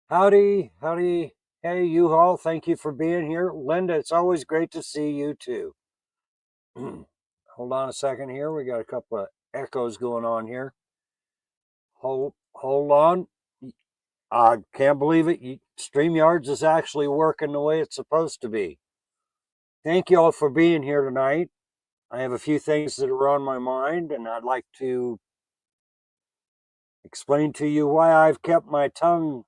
Howdy, howdy. Hey, you all, thank you for being here. Linda, it's always great to see you too. Hold on a second here. We got a couple of echoes going on here. Hold on. I can't believe it. StreamYards is actually working the way it's supposed to be. Thank you all for being here tonight. I have a few things that are on my mind, and I'd like to explain to you why I've kept my tongue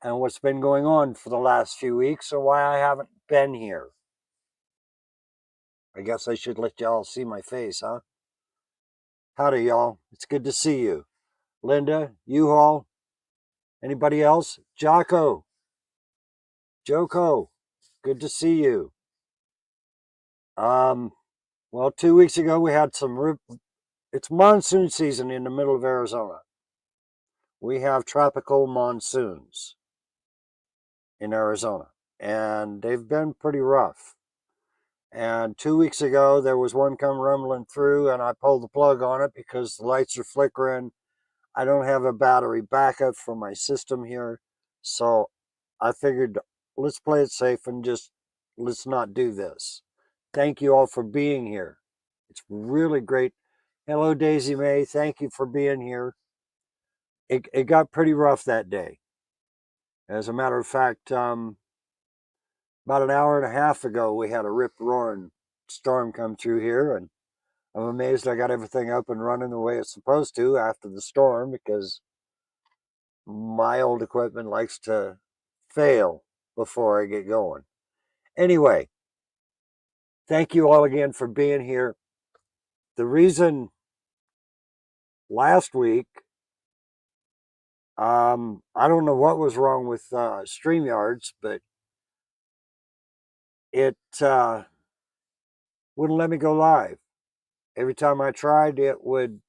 and what's been going on for the last few weeks, or why I haven't been here. I guess I should let y'all see my face, huh? Howdy, y'all. It's good to see you. Linda, you all, anybody else? Jocko, Joko, good to see you. Um, well, 2 weeks ago we had it's monsoon season in the middle of Arizona. We have tropical monsoons in Arizona, and they've been pretty rough. And 2 weeks ago, there was one come rumbling through, and I pulled the plug on it because the lights are flickering. I don't have a battery backup for my system here. So I figured let's play it safe and just let's not do this. Thank you all for being here. It's really great. Hello, Daisy May. Thank you for being here. It got pretty rough that day. As a matter of fact, about an hour and a half ago, we had a rip roaring storm come through here, and I'm amazed I got everything up and running the way it's supposed to after the storm because my old equipment likes to fail before I get going. Anyway, thank you all again for being here. The reason last week, I don't know what was wrong with StreamYards, but it wouldn't let me go live. Every time I tried, it would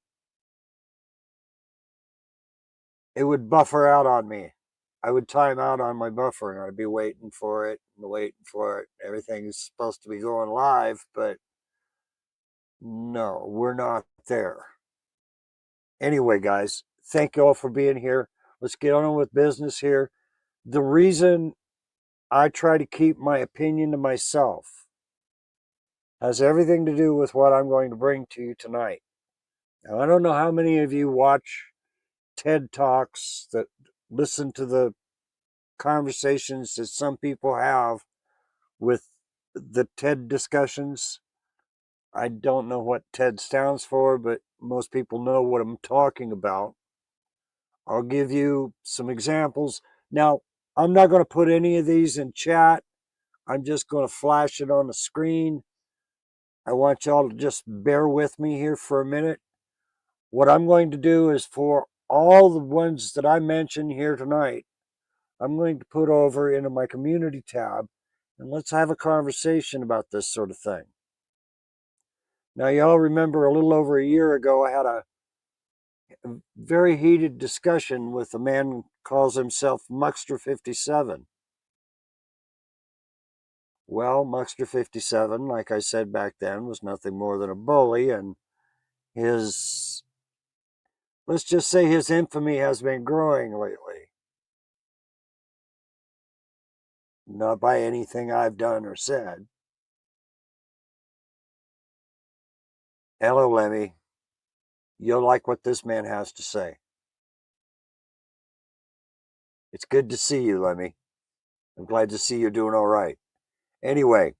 buffer out on me. I would time out on my buffer, and I'd be waiting for it and waiting for it. Everything's supposed to be going live, but no, we're not there. Anyway, guys, thank you all for being here. Let's get on with business here. The reason I try to keep my opinion to myself has everything to do with what I'm going to bring to you tonight. Now, I don't know how many of you watch TED Talks, that listen to the conversations that some people have with the TED discussions. I don't know what TED stands for, but most people know what I'm talking about. I'll give you some examples. Now, I'm not going to put any of these in chat. I'm just going to flash it on the screen. I want y'all to just bear with me here for a minute. What I'm going to do is for all the ones that I mentioned here tonight, I'm going to put over into my community tab, and let's have a conversation about this sort of thing. Now, y'all remember a little over a year ago, I had a very heated discussion with a man who calls himself Muckster57. Well, Muckster57, like I said back then, was nothing more than a bully, and his, let's just say his infamy has been growing lately. Not by anything I've done or said. Hello, Lemmy. You'll like what this man has to say. It's good to see you, Lemmy. I'm glad to see you're doing all right. Anyway,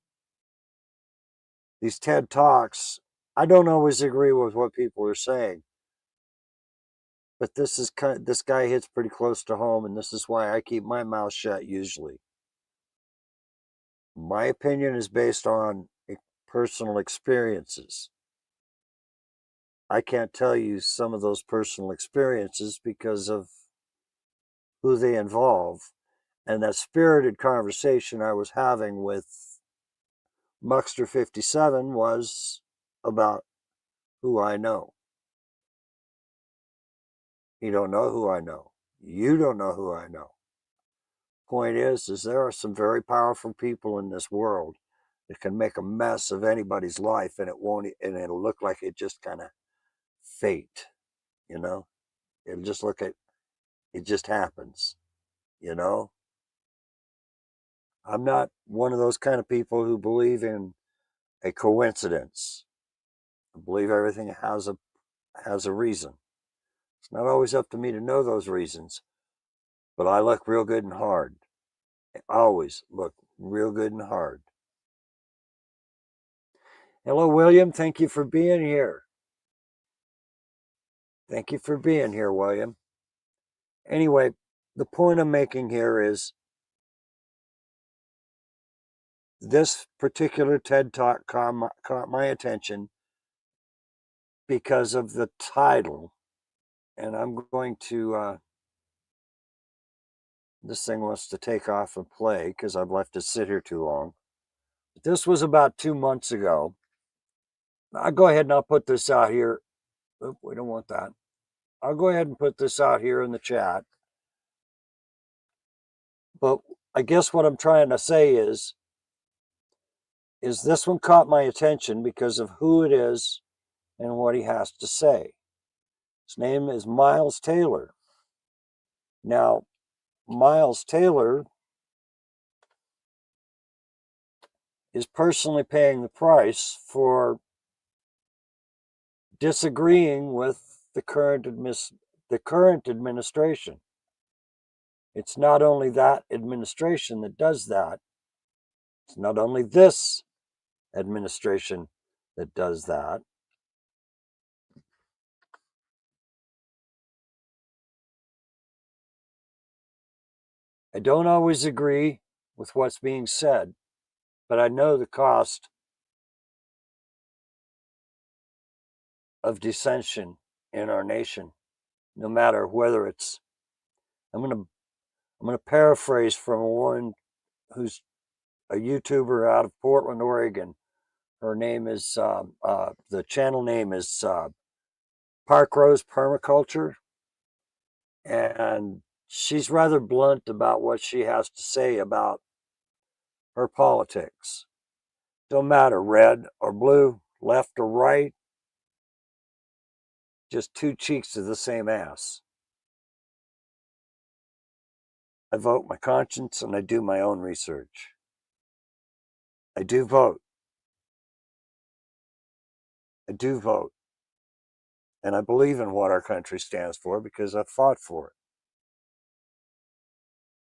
these TED Talks, I don't always agree with what people are saying, but this guy hits pretty close to home, and this is why I keep my mouth shut usually. My opinion is based on personal experiences. I can't tell you some of those personal experiences because of who they involve, and that spirited conversation I was having with Muckster57 was about who I know. You don't know who I know. You don't know who I know. Point is there are some very powerful people in this world that can make a mess of anybody's life, and it'll look like it just kind of fate, you know. It'll just look at it just happens. you know? I'm not one of those kind of people who believe in a coincidence. I believe everything has a reason. It's not always up to me to know those reasons, but I look real good and hard. I always look real good and hard. Hello, William. Thank you for being here. Thank you for being here, William. Anyway, the point I'm making here is this particular TED Talk caught my attention because of the title. And I'm going to, this thing wants to take off and play because I've left it sit here too long. But this was about 2 months ago. I'll go ahead and I'll put this out here. Oop, we don't want that. I'll go ahead and put this out here in the chat. But I guess what I'm trying to say is this one caught my attention because of who it is and what he has to say. His name is Miles Taylor. Now, Miles Taylor is personally paying the price for disagreeing with the current administration. It's not only that administration that does that. It's not only this administration that does that. I don't always agree with what's being said, but I know the cost of dissension in our nation, no matter whether it's, I'm going to paraphrase from a woman who's a YouTuber out of Portland, Oregon. Her name is, the channel name is Park Rose Permaculture. And she's rather blunt about what she has to say about her politics. Don't matter red or blue, left or right, just two cheeks of the same ass. I vote my conscience and I do my own research. I do vote. I do vote. And I believe in what our country stands for because I've fought for it.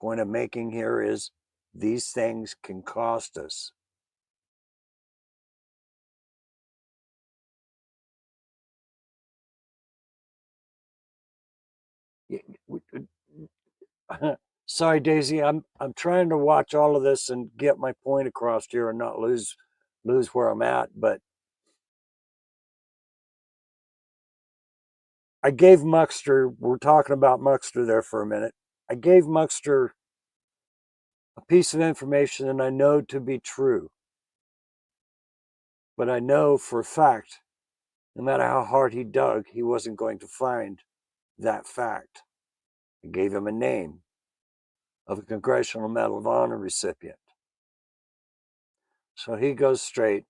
Point I'm making here is these things can cost us. Sorry, Daisy. I'm trying to watch all of this and get my point across here and not lose where I'm at. But I gave Muxter. We're talking about Muxter there for a minute. I gave Muxter a piece of information that I know to be true, but I know for a fact, no matter how hard he dug, he wasn't going to find that fact. I gave him a name of a Congressional Medal of Honor recipient. So he goes straight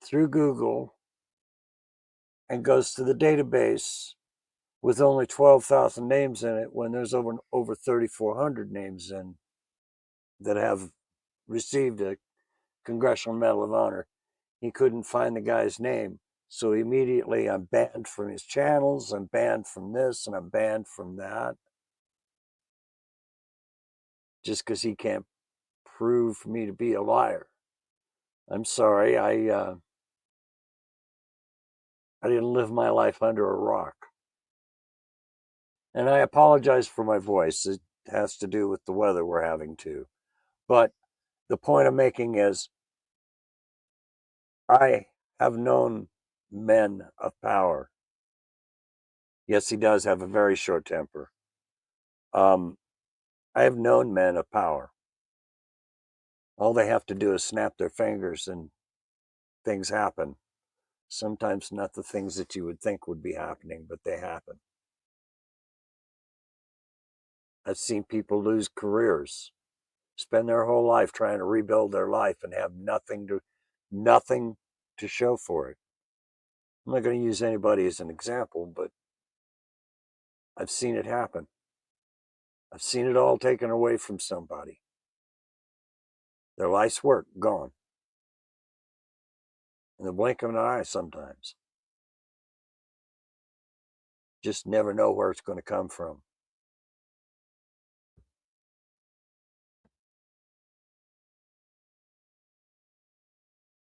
through Google and goes to the database with only 12,000 names in it when there's over 3,400 names in that have received a Congressional Medal of Honor. He couldn't find the guy's name. So immediately I'm banned from his channels, I'm banned from this, and I'm banned from that. Just because he can't prove me to be a liar. I'm sorry, I didn't live my life under a rock. And I apologize for my voice. It has to do with the weather we're having too. But the point I'm making is I have known men of power. Yes, he does have a very short temper. I have known men of power. All they have to do is snap their fingers and things happen. Sometimes not the things that you would think would be happening, but they happen. I've seen people lose careers, spend their whole life trying to rebuild their life and have nothing to show for it. I'm not going to use anybody as an example, but I've seen it happen. I've seen it all taken away from somebody. Their life's work gone. In the blink of an eye sometimes. Just never know where it's going to come from.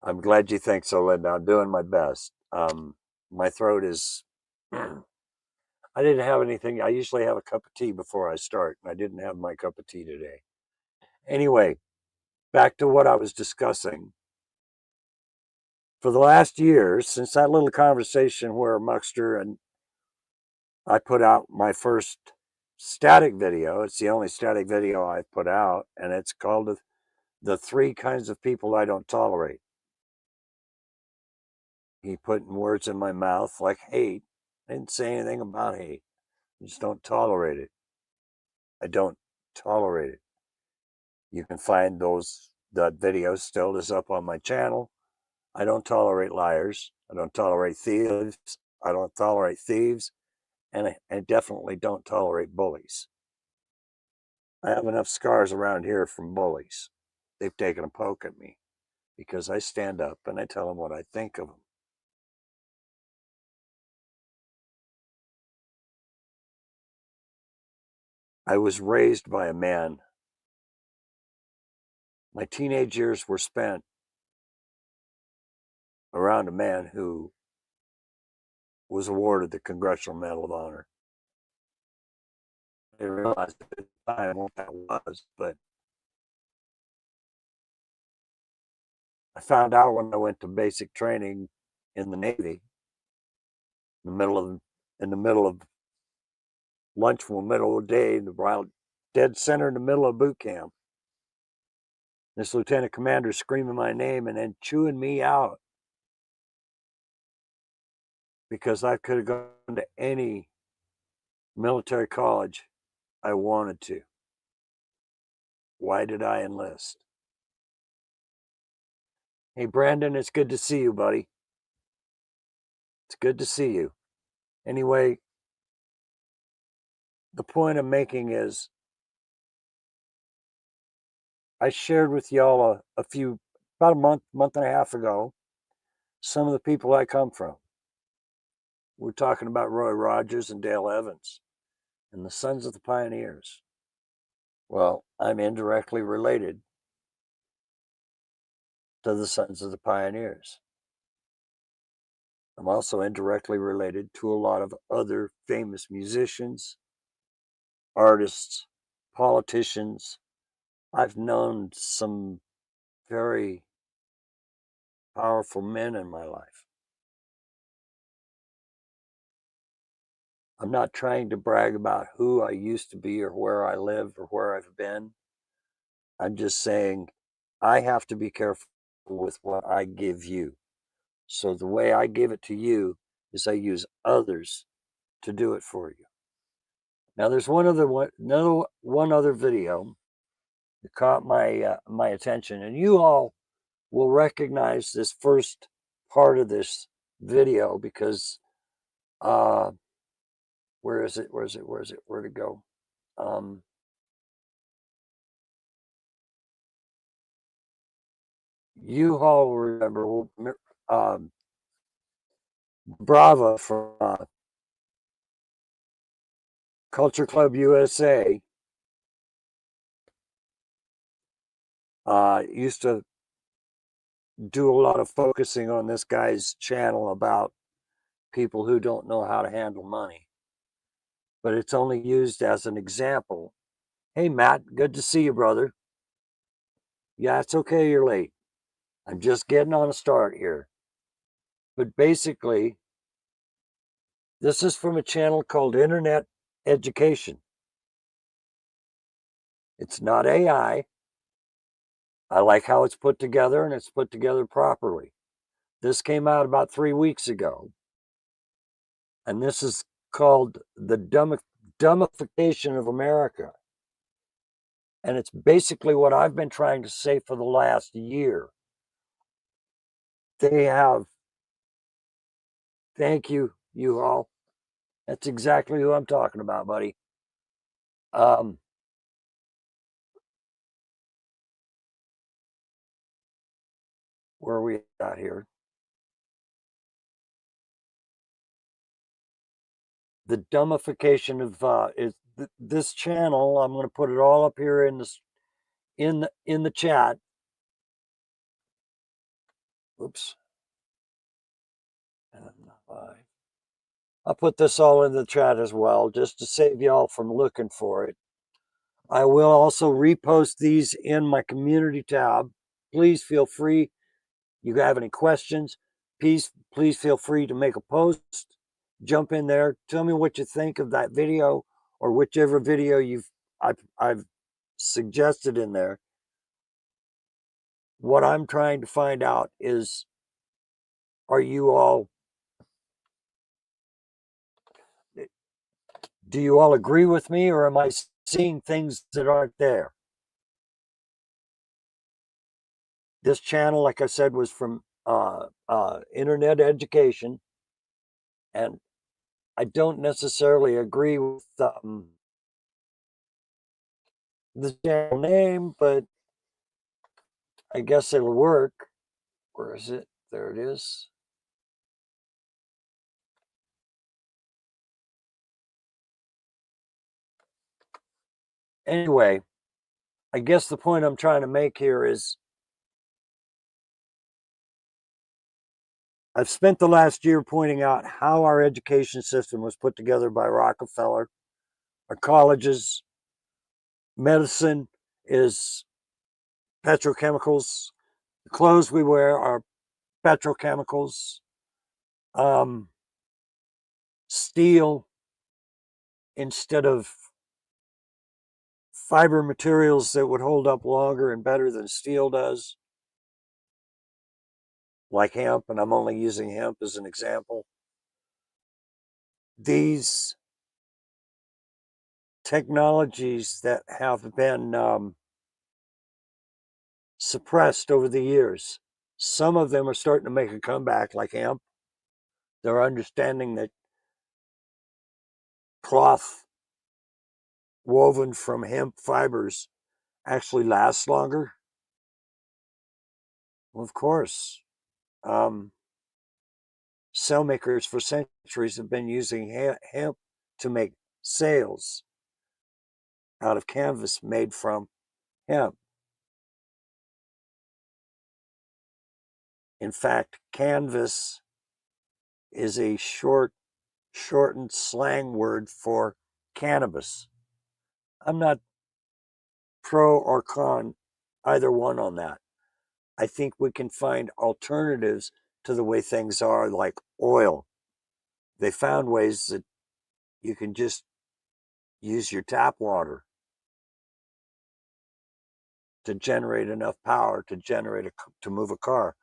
I'm glad you think so, Linda. I'm doing my best. My throat is. I didn't have anything. I usually have a cup of tea before I start, and I didn't have my cup of tea today. Anyway, back to what I was discussing. For the last year, since that little conversation where Muxter and I put out my first static video, it's the only static video I've put out, and it's called The Three Kinds of People I Don't Tolerate. He put words in my mouth like hate. I didn't say anything about hate. I just don't tolerate it. I don't tolerate it. You can find that video still is up on my channel. I don't tolerate liars. I don't tolerate thieves. I don't tolerate thieves. And I definitely don't tolerate bullies. I have enough scars around here from bullies. They've taken a poke at me because I stand up and I tell them what I think of them. I was raised by a man. My teenage years were spent around a man who was awarded the Congressional Medal of Honor. I didn't realize at the time what that was, but I found out when I went to basic training in the Navy, in the middle of lunch, in the middle of the day, dead center in the middle of boot camp. This lieutenant commander screaming my name and then chewing me out because I could have gone to any military college I wanted to. Why did I enlist? Hey, Brandon, it's good to see you, buddy. It's good to see you. Anyway, the point I'm making is I shared with y'all about a month and a half ago, some of the people I come from. We're talking about Roy Rogers and Dale Evans and the Sons of the Pioneers. Well, I'm indirectly related to the Sons of the Pioneers. I'm also indirectly related to a lot of other famous musicians, artists, politicians. I've known some very powerful men in my life. I'm not trying to brag about who I used to be or where I live or where I've been. I'm just saying I have to be careful with what I give you. So the way I give it to you is I use others to do it for you. Now there's one other video that caught my attention, and you all will recognize this first part of this video because where is it? Where'd it go? You all remember Brava from Culture Club USA used to do a lot of focusing on this guy's channel about people who don't know how to handle money. But it's only used as an example. Hey, Matt, good to see you, brother. Yeah, it's okay you're late. I'm just getting on a start here. But basically, this is from a channel called Internet Education. It's not AI. I like how it's put together, and it's put together properly. This came out about 3 weeks ago. And this is called the dumbification of America. And it's basically what I've been trying to say for the last year. They have, thank you, you all. That's exactly who I'm talking about, buddy. where are we at here? The dumbification of this channel. I'm going to put it all up here in this in the chat. Oops. I'll put this all in the chat as well, just to save y'all from looking for it. I will also repost these in my community tab. Please feel free. You have any questions, please feel free to make a post. Jump in there. Tell me what you think of that video or whichever video I've suggested in there. What I'm trying to find out is, are you all, do you all agree with me, or am I seeing things that aren't there? This channel, like I said, was from internet education, and I don't necessarily agree with the channel name, but I guess it'll work. Where is it? There it is. Anyway, I guess the point I'm trying to make here is I've spent the last year pointing out how our education system was put together by Rockefeller. Our colleges, medicine is petrochemicals. The clothes we wear are petrochemicals. Steel instead of fiber materials that would hold up longer and better than steel does, like hemp, and I'm only using hemp as an example. These technologies that have been suppressed over the years, some of them are starting to make a comeback, like hemp. They're understanding that cloth woven from hemp fibers actually lasts longer. Well, of course. Sail makers for centuries have been using hemp to make sails out of canvas made from hemp. In fact, canvas is a shortened slang word for cannabis. I'm not pro or con either one on that. I think we can find alternatives to the way things are, like oil. They found ways that you can just use your tap water to generate enough power to move a car.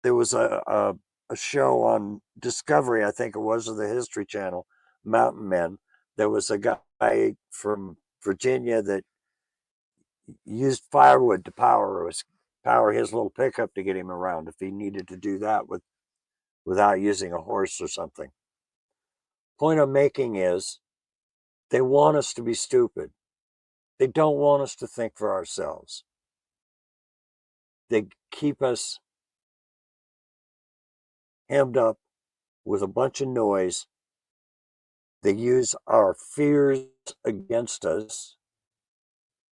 There was a show on Discovery, I think it was, of the History Channel, Mountain Men. There was a guy from Virginia that used firewood to power his little pickup to get him around if he needed to do that without using a horse or something. Point I'm making is they want us to be stupid. They don't want us to think for ourselves. They keep us hemmed up with a bunch of noise. They use our fears against us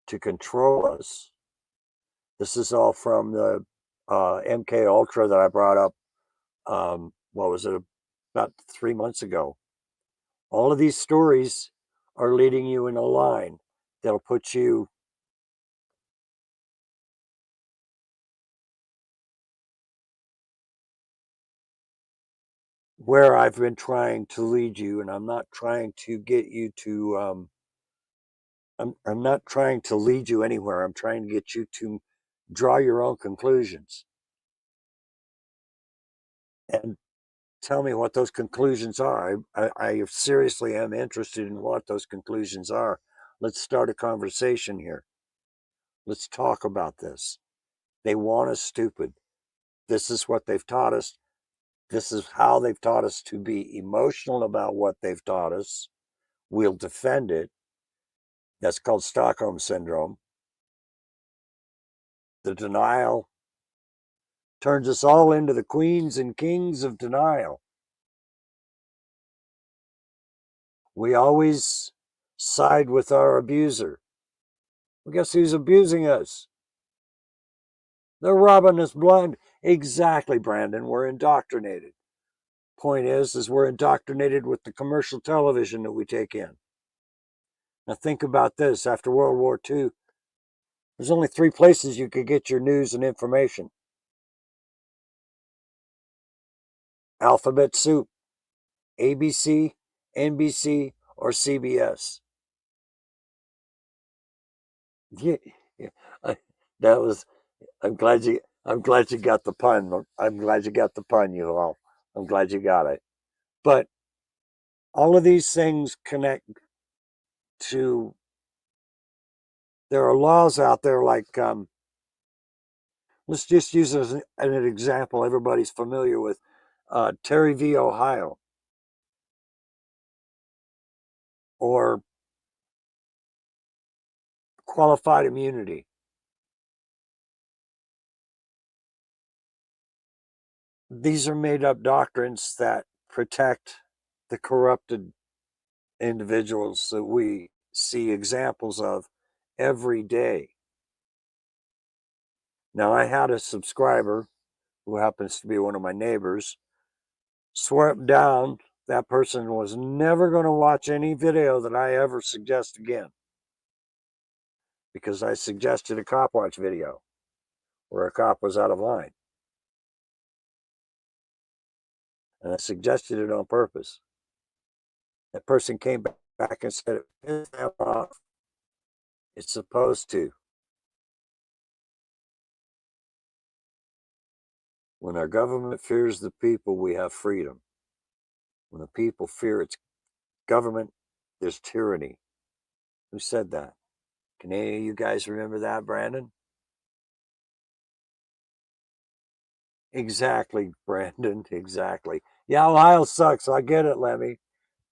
to control us. This is all from the MK Ultra that I brought up. What was it, about 3 months ago? All of these stories are leading you in a line that'll put you where I've been trying to lead you, and I'm not trying to get you to. I'm not trying to lead you anywhere. I'm trying to get you to draw your own conclusions and tell me what those conclusions are. I seriously am interested in what those conclusions are. Let's start a conversation here. Let's talk about this. They want us stupid. This is what they've taught us. This is how they've taught us to be emotional about what they've taught us. We'll defend it. That's called Stockholm Syndrome. The denial turns us all into the queens and kings of denial. We always side with our abuser. Well, guess who's abusing us? They're robbing us blind. Exactly, Brandon. We're indoctrinated. Point is we're indoctrinated with the commercial television that we take in. Now think about this. After World War II, there's only 3 places you could get your news and information. Alphabet soup, ABC, NBC, or CBS. Yeah, yeah. That was. I'm glad you. I'm glad you got the pun. I'm glad you got the pun, you all. I'm glad you got it. But all of these things connect to. There are laws out there like. Let's just use as an example. Everybody's familiar with Terry v. Ohio, or qualified immunity. These are made up doctrines that protect the corrupted individuals that we see examples of every day. Now, I had a subscriber who happens to be one of my neighbors swear up down that person was never going to watch any video that I ever suggest again, because I suggested a cop watch video where a cop was out of line. And I suggested it on purpose. That person came back and said, "It's off. It's supposed to." When our government fears the people, we have freedom. When the people fear its government, there's tyranny. Who said that? Can any of you guys remember that, Brandon? Exactly, Brandon. Exactly. Yeah, Ohio sucks. I get it, Lemmy.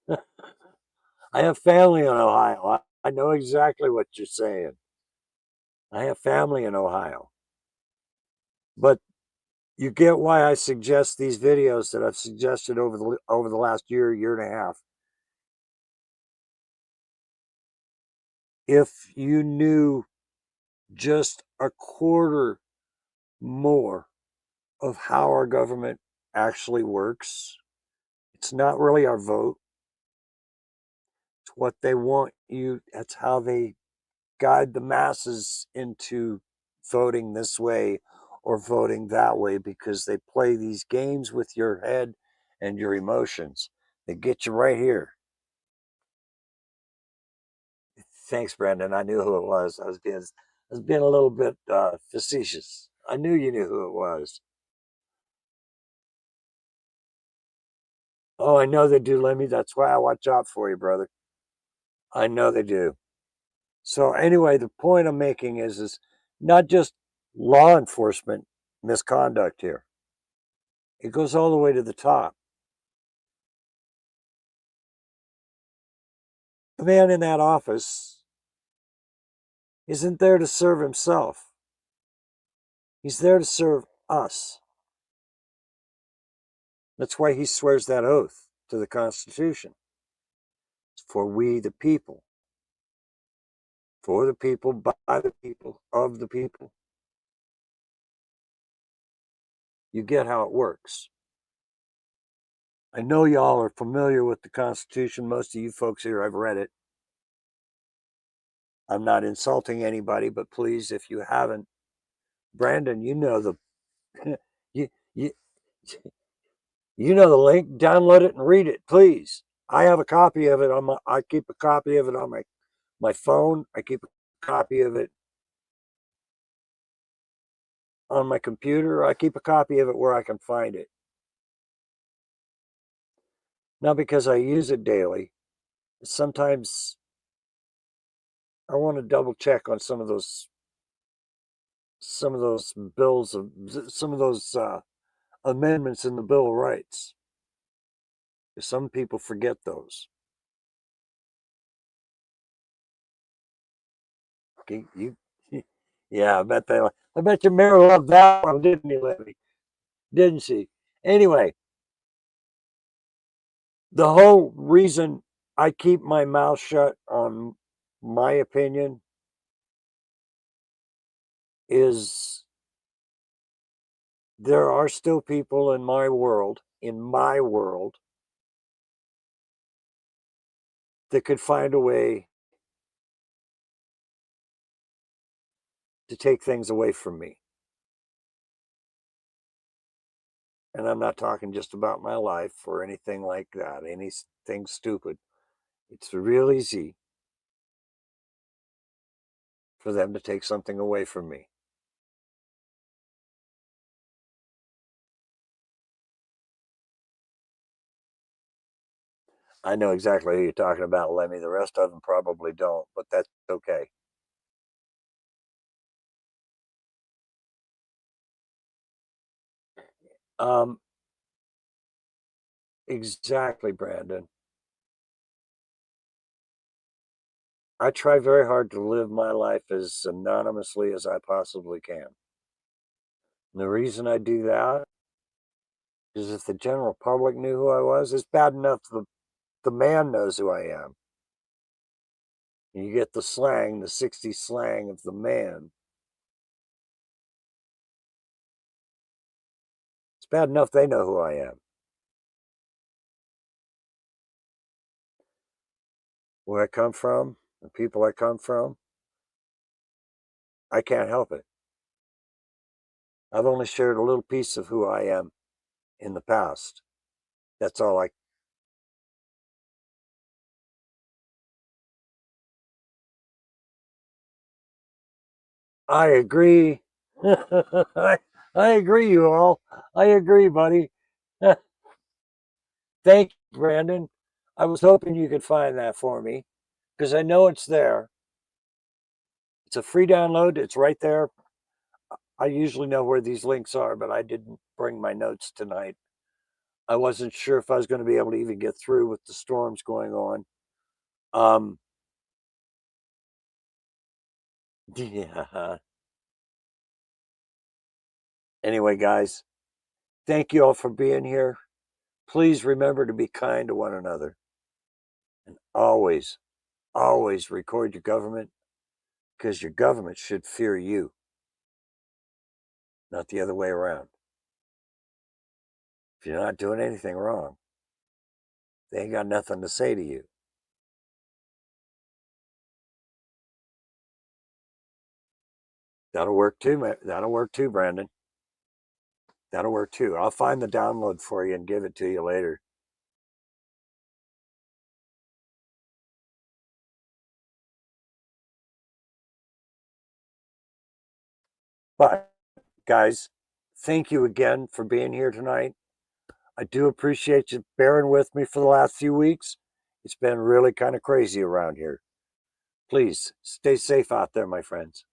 I have family in Ohio. I know exactly what you're saying. I have family in Ohio. But you get why I suggest these videos that I've suggested over the last year and a half. If you knew just a quarter more of how our government actually works, it's not really our vote. It's what they want you. That's how they guide the masses into voting this way or voting that way, because they play these games with your head and your emotions. They get you right here. Thanks, Brandon. I knew who it was. I was being a little bit facetious. I knew you knew who it was. Oh, I know they do, Lemmy. That's why I watch out for you, brother. I know they do. So anyway, the point I'm making is not just law enforcement misconduct here. It goes all the way to the top. The man in that office isn't there to serve himself. He's there to serve us. That's why he swears that oath to the Constitution. It's for we the people, for the people, by the people, of the people. You get how it works. I know y'all are familiar with the Constitution. Most of you folks here, I've read it. I'm not insulting anybody, but please, if you haven't, Brandon, you know the you you you know the link. Download it and read it, please. I have a copy of it on my. I keep a copy of it on my phone. I keep a copy of it on my computer. I keep a copy of it where I can find it. Not because I use it daily. Sometimes I want to double check on some of those bills of some of those amendments in the Bill of Rights. Some people forget those. Okay, you, yeah, I bet your mayor loved that one, didn't he, Levy? Didn't she? Anyway, the whole reason I keep my mouth shut on my opinion is there are still people in my world, that could find a way to take things away from me. And I'm not talking just about my life or anything like that, anything stupid. It's real easy for them to take something away from me. I know exactly who you're talking about, Lemmy. The rest of them probably don't, but that's okay. Um, exactly, Brandon. I try very hard to live my life as anonymously as I possibly can. And the reason I do that is if the general public knew who I was, it's bad enough the man knows who I am. You get the slang, the 60s slang of the man. It's bad enough they know who I am. Where I come from, the people I come from, I can't help it. I've only shared a little piece of who I am in the past. That's all I agree. I agree, you all. I agree, buddy. Thank you, Brandon. I was hoping you could find that for me because I know it's there. It's a free download. It's right there. I usually know where these links are, but I didn't bring my notes tonight. I wasn't sure if I was going to be able to even get through with the storms going on. Um, yeah. Anyway, guys, thank you all for being here. Please remember to be kind to one another and always, always record your government because your government should fear you, not the other way around. If you're not doing anything wrong, they ain't got nothing to say to you. That'll work too. That'll work too, Brandon. That'll work too. I'll find the download for you and give it to you later. But, guys, thank you again for being here tonight. I do appreciate you bearing with me for the last few weeks. It's been really kind of crazy around here. Please stay safe out there, my friends.